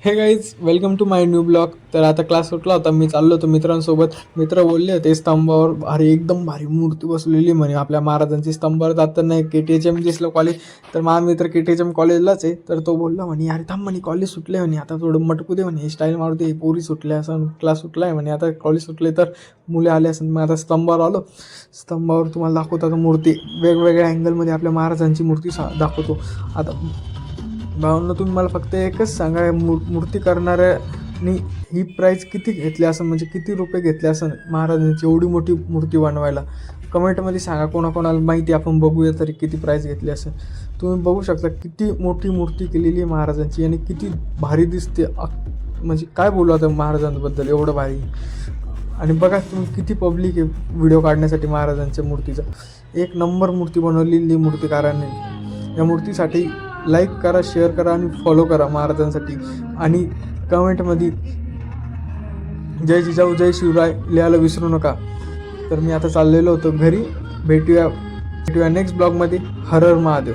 हे guys, welcome to my new blog. तर आता क्लास सुटला होता, मी चाललो होतो मित्रांसोबत. मित्र बोलले होते स्तंभावर भारी एकदम भारी मूर्ती बसलेली म्हणे आपल्या महाराजांची. स्तंभावर जाताना एक KTHM दिसलं कॉलेज. तर माझा मित्र KTHM कॉलेजलाच आहे. तर तो बोलला म्हणे अरे थांब म्हणे, कॉलेज सुटले म्हणे, आता थोडं मटकू दे म्हणे, स्टाईल मारू दे, पोरी सुटल्या असं, क्लास सुटला आहे म्हणे, आता कॉलेज सुटले तर मुले आले असं. मग आता स्तंभावर आलो. स्तंभावर तुम्हाला दाखवतो आता मूर्ती, वेगवेगळ्या अँगलमध्ये आपल्या महाराजांची मूर्ती दाखवतो. आता भावना तुम्ही मला फक्त एकच सांगा, मूर्ती करणाऱ्यानी ही प्राईस किती घेतली असं, म्हणजे किती रुपये घेतले असं महाराजांची एवढी मोठी मूर्ती बनवायला. कमेंटमध्ये सांगा, कोणाकोणाला माहिती, आपण बघूया तरी किती प्राईस घेतली असं. तुम्ही बघू शकता किती मोठी मूर्ती केलेली आहे महाराजांची आणि किती भारी दिसते. म्हणजे काय बोलू आता महाराजांबद्दल, एवढं भारी. आणि बघा तुम्ही किती पब्लिक आहे व्हिडिओ काढण्यासाठी महाराजांच्या मूर्तीचा. एक नंबर मूर्ती बनवलेली मूर्तिकारांनी. या मूर्तीसाठी लाईक करा, शेअर करा आणि फॉलो करा महाराजांसाठी. आणि कमेंटमध्ये जय जिजाऊ जय शिवराय लिहायला विसरू नका. तर मी आता चाललेलो होतो घरी. भेटूया नेक्स्ट ब्लॉगमध्ये. हर हर महादेव.